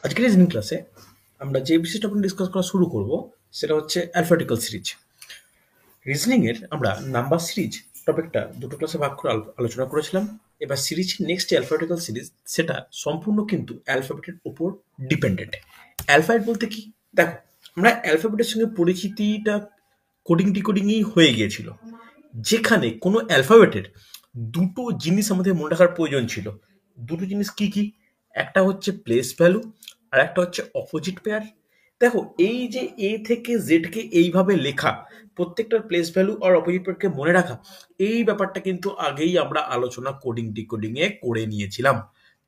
আজকের রিজনিং ক্লাসে আমরা যে বিশেষ টপিক ডিসকাস করা শুরু করব সেটা হচ্ছে অ্যালফাবেটিক্যাল সিরিজ। রিজনিং এর আমরা নাম্বার সিরিজ টপিকটা দুটো ক্লাসে ভাগ করে আলোচনা করেছিলাম। এবার সিরিজ নেক্সট যে অ্যালফাবেটিক্যাল সিরিজ সেটা সম্পূর্ণ কিন্তু অ্যালফাবেটের উপর ডিপেন্ডেন্ট। অ্যালফাবেট বলতে কি, দেখো আমরা অ্যালফাবেটের সঙ্গে পরিচিতিটা কোডিং ডিকোডিংই হয়ে গিয়েছিল, যেখানে কোনো অ্যালফাবেটের দুটো জিনিস আমাদের মনে রাখার প্রয়োজন ছিল। দুটো জিনিস কি কি? একটা হচ্ছে প্লেস ভ্যালু আর একটা হচ্ছে অপোজিট পেয়ার। দেখো এই যে এ থেকে জেডকে এইভাবে লেখা, প্রত্যেকটার প্লেস ভ্যালু আর অপোজিট পেয়ারকে মনে রাখা, এই ব্যাপারটা কিন্তু আগেই আমরা আলোচনা কোডিং ডিকোডিং এ করে নিয়েছিলাম।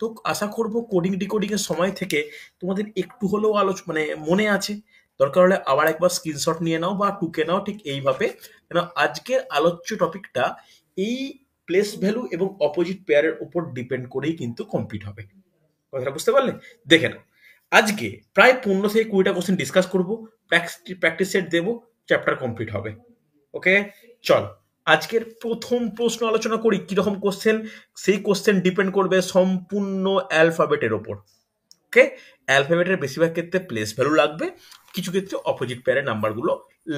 তো আশা করব কোডিং ডিকোডিং এর সময় থেকে তোমাদের একটু হলেও মানে মনে আছে। দরকার হলে আবার একবার স্ক্রিনশট নিয়ে নাও বা টুকে নাও, ঠিক এইভাবে। কেন আজকের আলোচ্য টপিকটা এই প্লেস ভ্যালু এবং অপোজিট পেয়ারের উপর ডিপেন্ড করেই কিন্তু কমপ্লিট হবে। কথাটা বুঝতে পারলে? দেখে নাও, আজকে প্রায় 15 থেকে 20টা কোশ্চেন ডিসকাস করবো, প্র্যাকটিস সেট দেবো, চ্যাপ্টার কমপ্লিট হবে। ওকে, চল আজকের প্রথম প্রশ্ন আলোচনা করি। কিরকম কোশ্চেন? সেই কোশ্চেন ডিপেন্ড করবে সম্পূর্ণ অ্যালফাবেটের ওপর। ওকে, অ্যালফাবেটের বেশিরভাগ ক্ষেত্রে প্লেস ভ্যালু লাগবে, কিছু ক্ষেত্রে অপোজিট পেয়ারের নাম্বারগুলো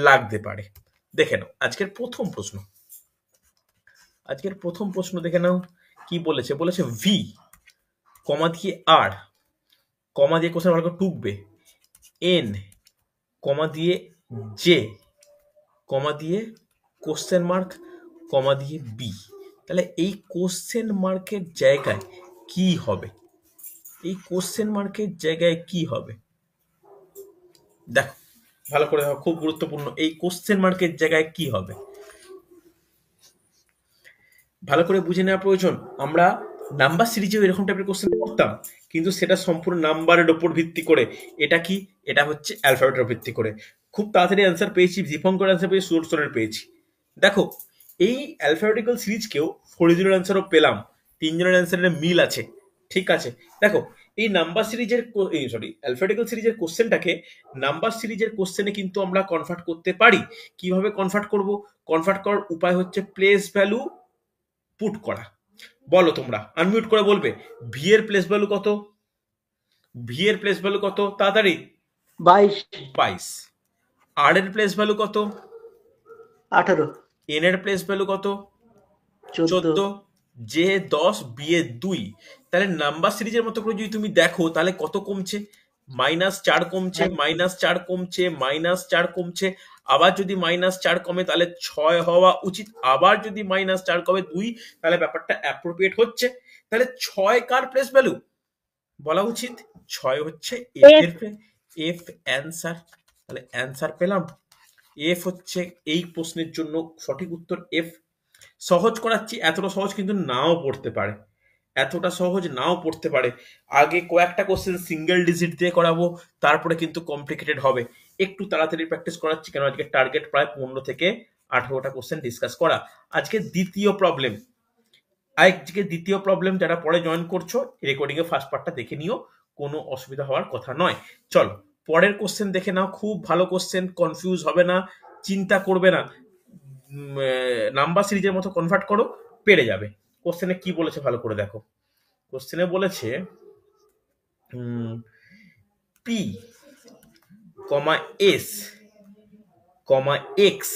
লাগতে পারে। দেখে নাও আজকের প্রথম প্রশ্ন। দেখে নাও কি বলেছে। বলেছে ভি কমা দিয়ে আর, কমা দিয়ে কোশ্চেন ভালো করে টুকবে, এন কমা দিয়ে জে, কমা দিয়ে কোশ্চেন মার্ক, কমা দিয়ে বি। তাহলে এই কোশ্চেন মার্কের জায়গায় কি হবে? দেখো ভালো করে, খুব গুরুত্বপূর্ণ, এই কোশ্চেন মার্কের জায়গায় কি হবে ভালো করে বুঝে নেওয়া প্রয়োজন। আমরা নাম্বার সিরিজেও এরকম টাইপের কোশ্চেন করতাম, কিন্তু সেটা সম্পূর্ণ নাম্বারের উপর ভিত্তি করে। এটা কি? এটা হচ্ছে অ্যালফাবেটের ভিত্তি করে। খুব তাড়াতাড়ি অ্যান্সার পেয়েছি, দীপঙ্কর অ্যান্সার পেয়েছি, সুদর্শনের পেয়েছি। দেখো এই অ্যালফাবেটিক্যাল সিরিজকেও ফরিদুরের অ্যান্সারও পেলাম, তিনজনের অ্যান্সারের মিল আছে। ঠিক আছে, দেখো এই নাম্বার সিরিজের অ্যালফাবেটিক্যাল সিরিজের কোশ্চেনটাকে নাম্বার সিরিজের কোশ্চেনে কিন্তু আমরা কনভার্ট করতে পারি। কিভাবে কনভার্ট করব? কনভার্ট করার উপায় হচ্ছে প্লেস ভ্যালু পুট করা। বলো, তোমরা আনমিউট করে বলবে ভি এর প্লেস ভ্যালু কত? তাড়াতাড়ি। 22। আর এর প্লেস ভ্যালু কত? 18। এন এর প্লেস ভ্যালু কত? 14। J 10, B A 2। তাহলে নাম্বার সিরিজের মতো করে যদি তুমি দেখো, তাহলে কত কমছে? -4 কমছে, -4 কমছে, -4 কমছে। আবার যদি -4 কমে তাহলে 6 হওয়া উচিত, আবার যদি -4 কমে 2, তাহলে ব্যাপারটা অ্যাপ্রোপ্রিয়েট হচ্ছে। তাহলে 6 কার প্লেস ভ্যালু বলা উচিত? 6 হচ্ছে এফ অ্যান্সার। তাহলে অ্যান্সার পেলাম। এফ হচ্ছে এই প্রশ্নের জন্য সঠিক উত্তর এফ। সহজ করাচ্ছি, এতটা সহজ কিন্তু নাও পড়তে পারে, আগে কয়েকটা কোশ্চেন সিঙ্গেল ডিজিট দিয়ে করাবো, তারপরে কিন্তু কমপ্লিকেটেড হবে। একটু তাড়াতাড়ি প্র্যাকটিস করাচ্ছি, কেন আজকে টার্গেট প্রায় 15 থেকে 18টা কোশ্চেন ডিসকাস করা। আজকে দ্বিতীয় প্রবলেম, যারা পরে জয়েন করছো রেকর্ডিং এ ফার্স্ট পার্টটা দেখে নিও, কোনো অসুবিধা হওয়ার কথা নয়। চলো পরের কোশ্চেন দেখে নাও, খুব ভালো কোশ্চেন, কনফিউজ হবে না, চিন্তা করবে না, নাম্বার সিরিজের মতো কনভার্ট করো, পেরে যাবে। কোশ্চেনে কি বলেছে ভালো করে দেখো। কোশ্চেনে বলেছে P comma S comma x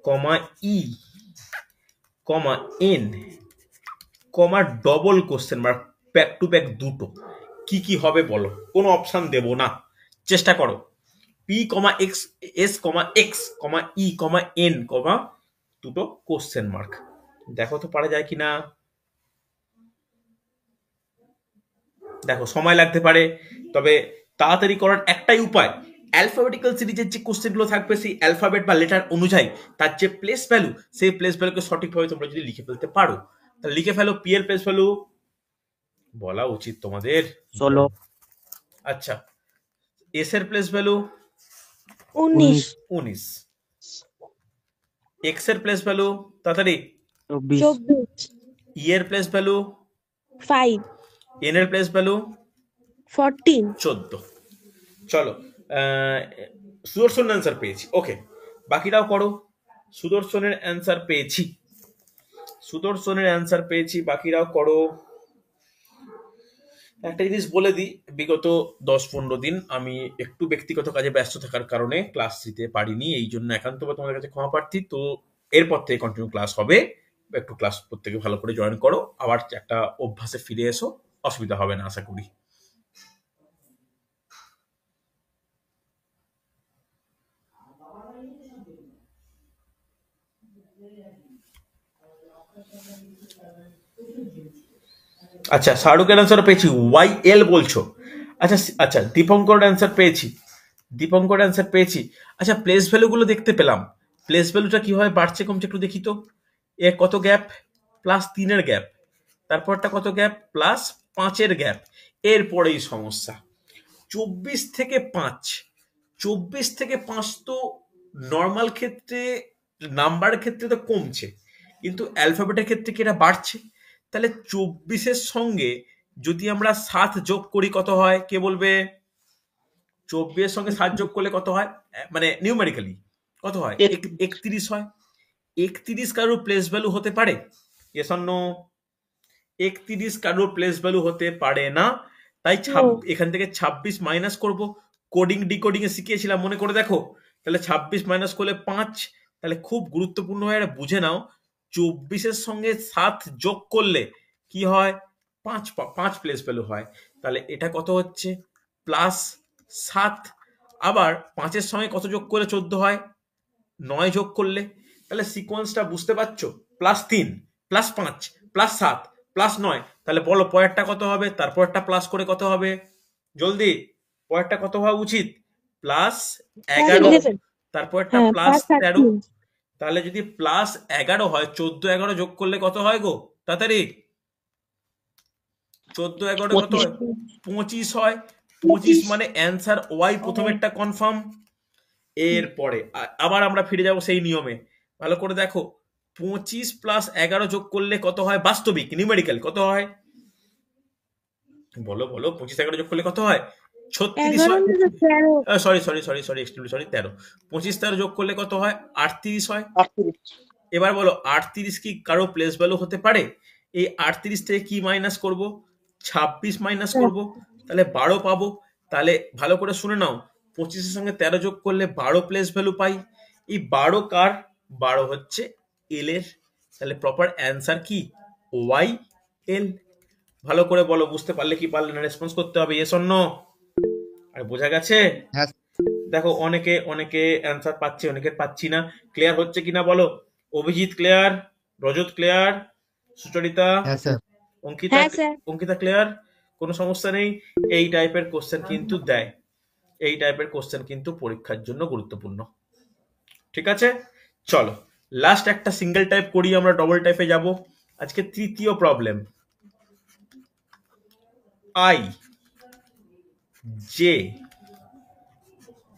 comma E comma N comma double question mark back to back দুটো, কি কি হবে বলো? কোনো অপশন দেব না, চেষ্টা করো। P comma x, S comma x কমা ই কমা এন কমা দুটো কোশ্চেন মার্ক। দেখো তো পারা যায় কিনা। দেখো সময় লাগতে পারে, তবে তাড়াতাড়ি করার একটাই উপায়, অ্যালফাবেটিক্যাল সিরিজের যে কোশ্চেনগুলো থাকবে সেই অ্যালফাবেট বা লেটার অনুযায়ী তার যে প্লেস ভ্যালু, সেই প্লেস ভ্যালুকে সঠিকভাবে তোমরা যদি লিখে ফেলতে পারো, তাহলে লিখে ফেলো। পি এর প্লেস ভ্যালু বলা উচিত তোমাদের 16। আচ্ছা, এস এর প্লেস ভ্যালু 19। এক্স এর প্লেস ভ্যালু তাড়াতাড়ি 24। ই এর প্লেস ভ্যালু 5। এন এর প্লেস ভ্যালু 14। 14। চলো সুদর্শন অ্যান্সার পেয়েছি, ওকে বাকিটাও করো। সুদর্শনের অ্যান্সার পেয়েছি, বাকিরাও করো। একটা জিনিস বলে দিই, বিগত 10-15 দিন আমি একটু ব্যক্তিগত কাজে ব্যস্ত থাকার কারণে ক্লাস দিতে পারিনি, এই জন্য একান্তভাবে তোমাদের কাছে ক্ষমা প্রার্থী। তো এরপর থেকে কন্টিনিউ ক্লাস হবে, একটু ক্লাস প্রত্যেকে ভালো করে জয়েন করো, আবার একটা অভ্যাসে ফিরে এসো, অসুবিধা হবে না আশা করি। আচ্ছা, শাহরুখের অ্যান্সার পেয়েছি, ওয়াই এল বলছো। আচ্ছা আচ্ছা, দীপঙ্কর অ্যান্সার পেয়েছি, দীপঙ্কর অ্যান্সার পেয়েছি। আচ্ছা, প্লেস ভ্যালুগুলো দেখতে পেলাম, প্লেস ভ্যালুটা কিভাবে বাড়ছে কমছে একটু দেখি তো। এ কত গ্যাপ? +3-এর গ্যাপ। তারপরটা কত গ্যাপ? +5-এর গ্যাপ। এরপরেই সমস্যা, 24 থেকে 5, 24 থেকে 5 তো নর্মাল ক্ষেত্রে, নাম্বারের ক্ষেত্রে তো কমছে, কিন্তু অ্যালফাবেটের ক্ষেত্রে কি এটা বাড়ছে? তাহলে 24-এর সঙ্গে যদি আমরা 7 যোগ করি কত হয়, কে বলবে? 24-এর সঙ্গে 7 যোগ করলে কত হয়, মানে নিউমেরিক্যালি কত হয়? 31 হয়। 31 কারোর প্লেস ভ্যালু হতে পারে? Yes or no? 31 কারোর প্লেস ভ্যালু হতে পারে না। তাই এখান থেকে 26 মাইনাস করব। কোডিং ডিকোডিং এ শিখিয়েছিলাম, মনে করে দেখো। তাহলে 26 মাইনাস করলে 5। তাহলে খুব গুরুত্বপূর্ণ হয়ে এটা বুঝে নাও, 24-এর সঙ্গে 7 যোগ করলে কি হয়? 5 প্লেস ভ্যালু হয়। তাহলে এটা কত হচ্ছে? +7। আবার 5-এর সঙ্গে কত যোগ করলে 14 হয়? 9 যোগ করলে। তাহলে সিকোয়েন্সটা বুঝতে পারছো? +3, +5, +7, +9। তাহলে বলো পরেরটা কত হবে, তারপরটা প্লাস করে কত হবে? জলদি, পরেরটা কত হওয়া উচিত? +11, 11 তারপরটা হ্যাঁ +13। +13 তাহলে যদি +11 হয়, 14-11 যোগ করলে কত হয় গো? তাড়াতাড়ি, 14-11 কত হয়? 25 হয়। 25 মানে অ্যান্সার ওয়াই, প্রথমেরটা কনফার্ম। এরপরে আবার আমরা ফিরে যাব সেই নিয়মে, ভালো করে দেখো। 25 + 11 যোগ করলে কত হয় বাস্তবিক, নিউমেরিক্যাল কত হয়? বলো বলো, 25-11 যোগ করলে কত হয়? 36 হয়। 11 না 13 sorry sorry sorry sorry, extremely sorry, 13। 25-13 যোগ করলে কত হয়? 38 হয়। 38 এবার বলো, 38 কি কারো প্লেস ভ্যালু হতে পারে? এই 38 থেকে কি মাইনাস করব? 26 মাইনাস করব, তাহলে 12 পাবো। তাহলে ভালো করে শুনে নাও, 25-এর সঙ্গে 13 যোগ করলে 12 প্লেস ভ্যালু পাই। এই 12 কার? 12 হচ্ছে এল এর। তাহলে প্রপার অ্যান্সার কি? Y L. ভালো করে বলো, বুঝতে পারলে কি পারলে না, রেসপন্স করতে হবে, ইয়েস অর নো? আর বোঝা গেছে? হ্যাঁ দেখো, অনেকে অনেকে অ্যান্সার পাচ্ছে, অনেকে পাচ্ছি না। ক্লিয়ার হচ্ছে কিনা বলো? অভিজিৎ ক্লিয়ার, রজত ক্লিয়ার, সুচরিতা, হ্যাঁ স্যার অঙ্কিতা, হ্যাঁ স্যার অঙ্কিতা ক্লিয়ার? কোনো সমস্যা নেই। এই টাইপের কোশ্চেন কিন্তু দেয়, এই টাইপের কোশ্চেন কিন্তু পরীক্ষার জন্য গুরুত্বপূর্ণ। ঠিক আছে, চলো লাস্ট একটা সিঙ্গেল টাইপ করি, আমরা ডবল টাইপে যাব। আজকে তৃতীয় problem, I J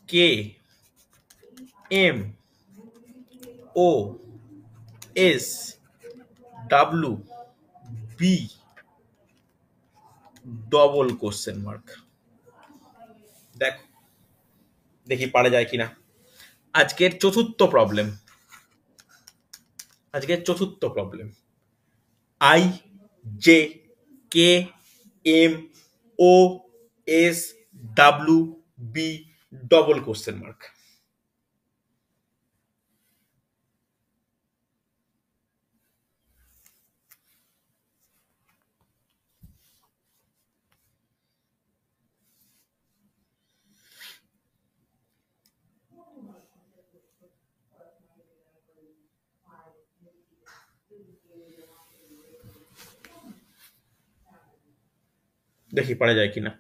K M O S W B double question mark. দেখো দেখি পারা যায় কিনা। আজকের চতুর্থ প্রবলেম, আজকের চতুর্থ problem, I J K M O S W B double question mark. দেখি পারা যায় কিনা।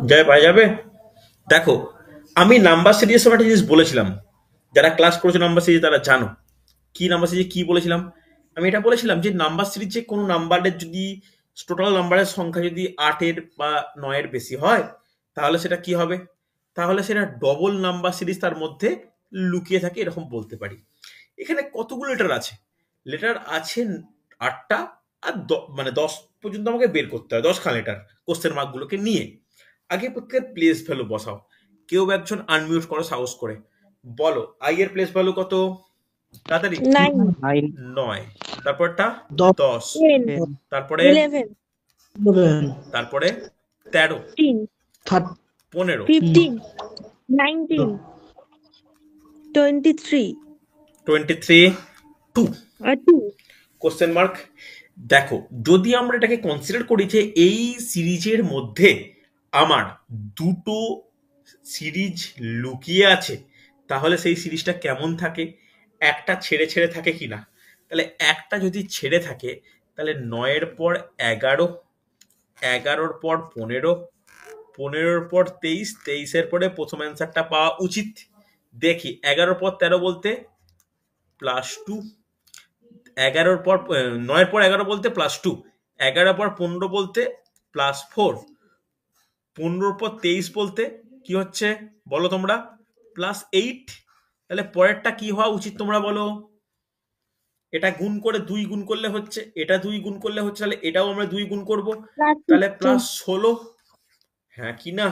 যায়, পারা যাবে? দেখো, আমি নাম্বার সিরিজের সময় একটা জিনিস বলেছিলাম, যারা ক্লাস করেছো নাম্বার সিরিজ তারা জানো কি নাম্বার সিরিজে কি বলেছিলাম। আমি এটা বলেছিলাম যে নাম্বার সিরিজে কোনো নাম্বারের যদি টোটাল নাম্বারের সংখ্যা যদি 8-এর বা 9-এর বেশি হয়, তাহলে সেটা কি হবে? তাহলে সেটা ডবল নাম্বার সিরিজ তার মধ্যে লুকিয়ে থাকে, এরকম বলতে পারি। এখানে কতগুলো লেটার আছে? লেটার আছে 8টা আর মানে 10 পর্যন্ত আমাকে বের করতে হয়, 10 খান লেটার কোশ্চেন মার্কগুলোকে নিয়ে। আগে প্রত্যেকের প্লেস ভ্যালু বসাও। কেউ একজন আনমিউট করো সাহস করে, বলো আই এর প্লেস ভ্যালু কত? তাড়াতাড়ি। 9 9 9, তারপরটা 10 10, 10 তারপরে 11 তারপরে 13, 15 15, 15 19 23 23, 2 আর 2 কোশ্চেন মার্ক। দেখো যদি আমরা এটাকে কনসিডার করি যে এই সিরিজের মধ্যে আমার দুটো সিরিজ লুকিয়ে আছে, তাহলে সেই সিরিজটা কেমন থাকে? একটা ছেড়ে ছেড়ে থাকে কিনা? তাহলে একটা যদি ছেড়ে থাকে, তাহলে 9-এর পর 11, 11-র পর 15, 15-র পর 23, 23-এর পরে প্রথম অ্যান্সারটা পাওয়া উচিত। দেখি 11-র পর 13 বলতে +2, 11-র পর 9-এর পর 11 বলতে +2, 11-র পর 15 বলতে +4, 15-র পর 23 বলতে কি হচ্ছে বলো তোমরা? +8। তাহলে পরেরটা কি হওয়া উচিত তোমরা বলো? এটা গুণ করে 2 গুণ করলে হচ্ছে, এটা 2 গুণ করলে হচ্ছে, তাহলে এটাও আমরা 2 গুণ করব, তাহলে +16। হ্যাঁ কি না?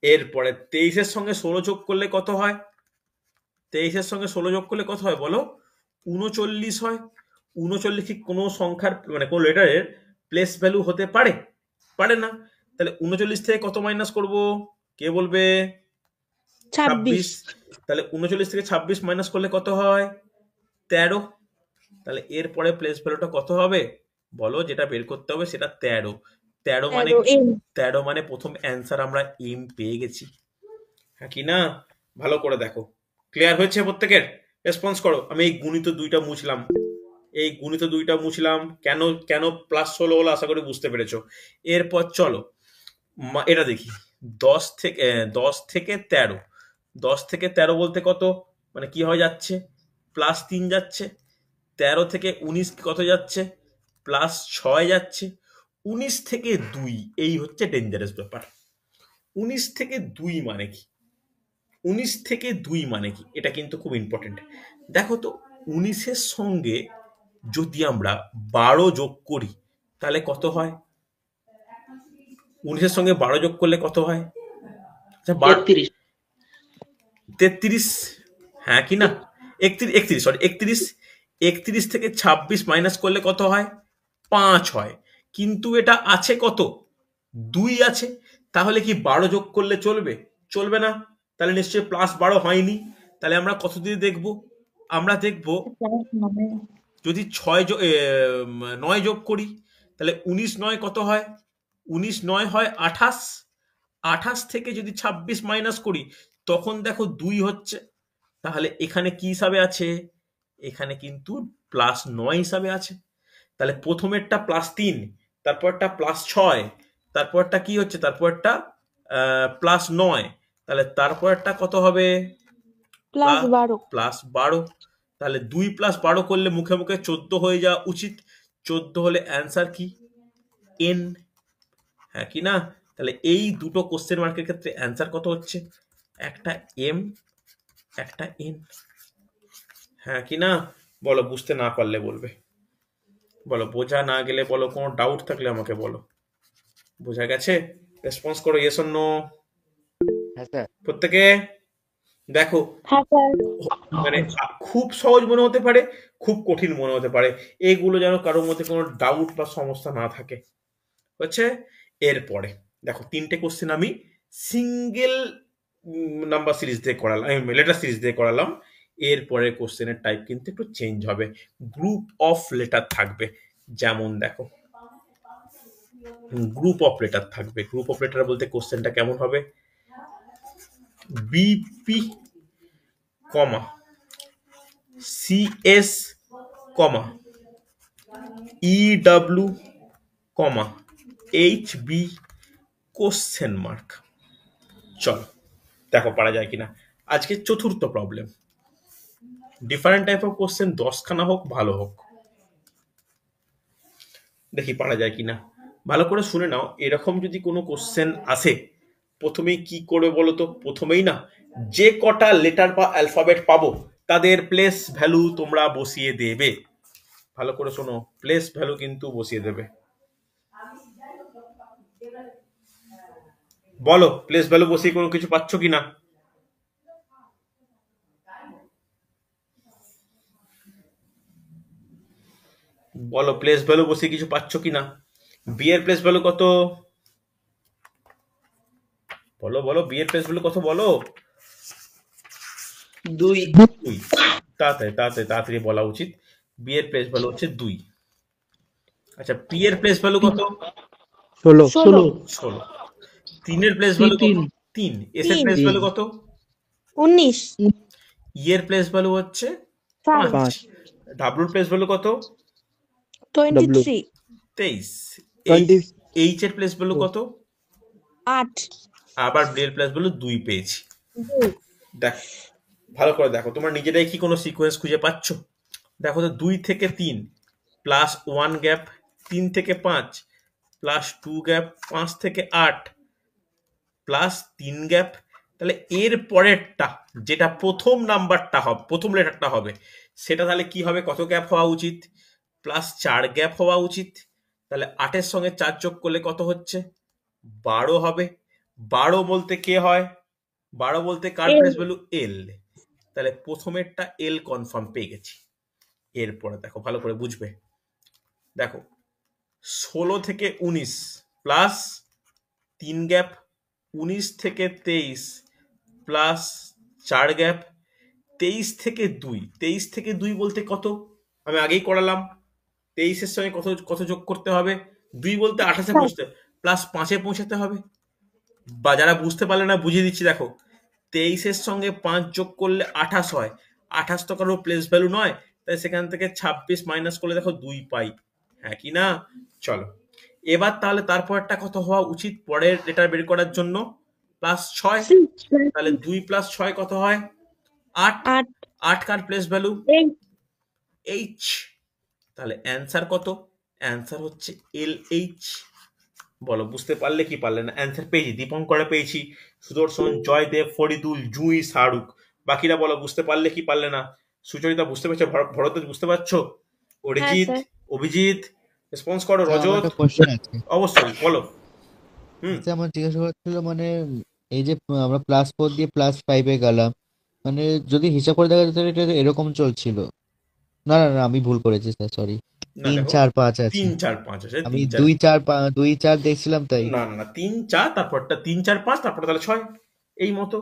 এরপরে 23-এর সঙ্গে 16 যোগ করলে কত হয়? 23-এর সঙ্গে 16 যোগ করলে কত হয় বলো? 39 হয়। 39 কি কোনো সংখ্যার মানে কোনো লেটারের প্লেস ভ্যালু হতে পারে? পারে না। তাহলে 39 থেকে কত মাইনাস করব? কে বলবে? 26। 26 তাহলে 39 থেকে 26 মাইনাস করলে কত হয়? 13। তাহলে এরপরে প্লেস ভ্যালুটা কত হবে বলো? যেটা বের করতে হবে সেটা 13। 13 মানে 13 M 13 মানে প্রথম অ্যান্সার আমরা এম পেয়ে গেছি। হ্যাঁ কি না? ভালো করে দেখো, ক্লিয়ার হয়েছে প্রত্যেকের? রেসপন্স করো। আমি এই গুণিত 2টা মুছলাম, এই গুণিত 2টা মুছলাম। কেন কেন +16 হলো আশা করি বুঝতে পেরেছো। এরপর চলো এটা দেখি। 10 থেকে 13, 10 থেকে 13 বলতে কত? মানে কি হয়ে যাচ্ছে? +3 যাচ্ছে। 13 থেকে 19 কত যাচ্ছে? +6 যাচ্ছে। 19 থেকে 2, এই হচ্ছে ডেঞ্জারাস ব্যাপার। 19 থেকে 2 মানে কি? 19 থেকে 2 মানে কি? এটা কিন্তু খুব ইম্পর্টেন্ট। দেখো তো 19-এর সঙ্গে যদি আমরা 12 যোগ করি তাহলে কত হয়? 19-এর সঙ্গে 12 যোগ করলে কত হয়? আচ্ছা 33 33, হ্যাঁ কি না? 31, সরি 31, 31 থেকে 26 মাইনাস করলে কত হয়? 5 হয়। কিন্তু এটা আছে কত? 2 আছে। তাহলে কি 12 যোগ করলে চলবে? চলবে না। তাহলে নিশ্চয়ই +12 হয়নি। তাহলে আমরা কত দিয়ে দেখব? আমরা দেখব যদি 9 যোগ করি, তাহলে 19 9 কত হয়? 19 9 হয় 28। 28 থেকে যদি 26 মাইনাস করি তখন দেখো 2 হচ্ছে। তাহলে এখানে কি হিসাবে আছে? এখানে কিন্তু +9 হিসাবে আছে। তাহলে প্রথমেরটা +3, তারপরটা +6, তারপরটা কি হচ্ছে? তারপরটা +9, তাহলে তারপরটা কত হবে? +12 +12। তাহলে 2 + 12 করলে মুখে মুখে 14 হয়ে যাওয়া উচিত। 14 হলে অ্যান্সার কি? এন। হ্যাঁ কি না? তাহলে এই দুটো কোশ্চেন মার্কের ক্ষেত্রে অ্যান্সার কত হচ্ছে? একটা এম, একটা এন। হ্যাঁ কি না? বলো, বুঝতে না পারলে বলবে, বলো বোঝা না গেলে বলো, কোনো ডাউট থাকলে আমাকে বলো। বোঝা গেছে? রেসপন্স করো, ইয়েস অর নো হ্যাঁ স্যার। প্রত্যেকে। দেখো হ্যাঁ স্যার মানে খুব সহজ মনে হতে পারে, খুব কঠিন মনে হতে পারে, এইগুলো যেন কারোর মধ্যে কোনো ডাউট বা সমস্যা না থাকে। হচ্ছে এরপরে দেখো 3টে কোশ্চেন আমি সিঙ্গেল নাম্বার সিরিজ দিয়ে করালাম, লেটার সিরিজ দিয়ে করালাম। এরপরে কোশ্চেনের টাইপ কিন্তু একটু চেঞ্জ হবে, গ্রুপ অফ লেটার থাকবে। যেমন দেখো গ্রুপ অফ লেটার থাকবে। গ্রুপ অফ লেটার বলতে কোশ্চেনটা কেমন হবে? BP comma CS comma EW comma HB question mark. চলো দেখো পারা যায় কিনা। আজকে চতুর্থ problem, different type of question 10খানা হোক, ভালো হোক, দেখি পারা যায় কিনা। ভালো করে শুনে নাও। এরকম যদি কোনো কোশ্চেন আসে, প্রথমেই কি করবে বলো তো? প্রথমেই না যে কটা লেটার বা অ্যালফাবেট পাবো তাদের প্লেস ভ্যালু তোমরা বসিয়ে দেবে। ভালো করে শোনো, প্লেস ভ্যালু কিন্তু বসিয়ে দেবে। বলো প্লেস ভ্যালু বসিয়ে কোনো কিছু পাচ্ছ কিনা? বলো প্লেস ভ্যালু বসিয়ে কিছু পাচ্ছ কিনা? বি এর প্লেস ভ্যালু কত? বলো বলো, বি এর প্লেস ভ্যালু কত বলো? 2 2। তাড়াতাড়ি তাড়াতাড়ি তাড়াতাড়ি বলা উচিত। বি এর প্লেস ভ্যালু হচ্ছে 2। আচ্ছা, পি এর প্লেস ভ্যালু কত? 16 16 16। 3 এর প্লেস ভ্যালু কত? 3। এস এর 3 প্লেস ভ্যালু কত? 19 ই এর প্লেস ভ্যালু হচ্ছে 5 5। ডাব্লুর প্লেস ভ্যালু কত? 23 23। 20 এইচ এর প্লেস ভ্যালু কত? 8 আবার বি এর প্লেস ভ্যালু 2 পেয়েছি। দেখ ভালো করে দেখো, তোমরা নিজেরাই কি কোনো সিকোয়েন্স খুঁজে পাচ্ছ? দেখো তো, 2 থেকে 3 প্লাস 1 গ্যাপ, 3 থেকে 5 প্লাস 2 গ্যাপ, 5 থেকে 8 প্লাস 3 গ্যাপ। তাহলে এর পরেরটা যেটা প্রথম নাম্বারটা হবে, প্রথম লেটারটা হবে, সেটা তাহলে কি হবে? কত গ্যাপ হওয়া উচিত? প্লাস 4 গ্যাপ হওয়া উচিত। তাহলে 8-এর সঙ্গে 4 যোগ করলে কত হচ্ছে? 12 হবে। 12 বলতে কে হয়? 12 বলতে কার L প্লেস ভ্যালু? এল। তাহলে প্রথমেরটা এল কনফার্ম পেয়ে গেছি। এরপরে দেখো ভালো করে বুঝবে। দেখো 16 থেকে 19 প্লাস 3 গ্যাপ, 19 থেকে 23 প্লাস 4 গ্যাপ, 23 থেকে 2। 23 থেকে 2 বলতে কত? আমি আগেই করালাম। 23-এর সঙ্গে কত কত যোগ করতে হবে? 2 বলতে 28-এ পৌঁছতে, প্লাস 5-এ পৌঁছাতে হবে। বা যারা বুঝতে পারলে না বুঝিয়ে দিচ্ছি। দেখো 23-এর সঙ্গে 5 যোগ করলে 28 হয়। 28 তো কারো প্লেস ভ্যালু নয়, তাই সেখান থেকে 26 মাইনাস করলে দেখো 2 পাই। হ্যাঁ কি না? চলো এবার তাহলে তারপরটা কত হওয়া উচিত পরের লেটার বের করার জন্য? প্লাস 6। 6 তাহলে 2 প্লাস 6 কত হয়? 8। 8 8 কার প্লেস ভ্যালু? 8 এইচ। তাহলে অ্যান্সার কত? অ্যান্সার হচ্ছে এল এইচ। বলো বুঝতে পারলে কি পারলে না? অ্যান্সার পেয়েছি, দীপঙ্করে পেয়েছি, সুদর্শন, জয়দেব, ফরিদুল, জুই, শাহরুখ। বাকিরা বলো বুঝতে পারলে কি পারলে না? সুচরিতা বুঝতে পারছো? ভরদ্বাজ বুঝতে পারছো? হ্যাঁ অরিজিৎ, স্যার অভিজিৎ রেসপন্স করো। স্যার, আমার রজত একটা কোশ্চেন আছে। অবশ্যই বলো। হুম। স্যার, আমার জিজ্ঞাসা করছিল মানে এই যে আমরা +4 দিয়ে +5-এ গেলাম, মানে যদি হিসাব করে দেখা যায় তাহলে এটা এরকম চলছিল। না না না, আমি ভুল করেছি স্যার, সরি। না 3 দেখো, 4 5 আছে। 3 4 5 আছে। আমি 3 4, 2 4 2 4 দেখছিলাম তাই। না না না, 3 4, তারপরটা 3 4 5, তারপর তাহলে 6, এই মতো।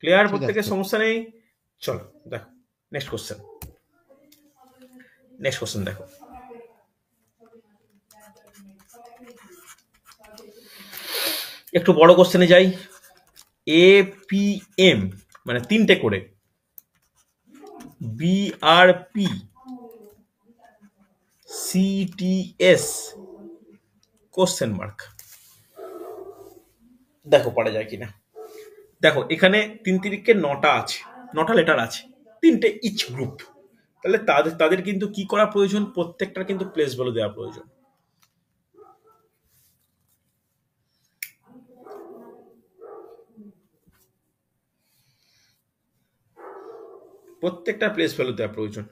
ক্লিয়ার? ঠিক আছে প্রত্যেকের স্যার। সমস্যা নেই। চলো দেখো নেক্সট কোশ্চেন। নেক্সট কোশ্চেন দেখো, একটু বড় কোশ্চেনে যাই। এপিএম মানে 3টে করে, বিআরপি, সিটিএস, কোশ্চেন মার্ক। দেখো পারা যায় কিনা। দেখো এখানে 3 তিরিকে 9টা আছে, 9টা লেটার আছে, 3টে ইচ গ্রুপ। তাহলে তাদের তাদের কিন্তু কি করা প্রয়োজন? প্রত্যেকটার কিন্তু প্লেস ভ্যালু দেওয়া প্রয়োজন। প্রত্যেকটা প্লেস ভ্যালু দেওয়া প্রয়োজন।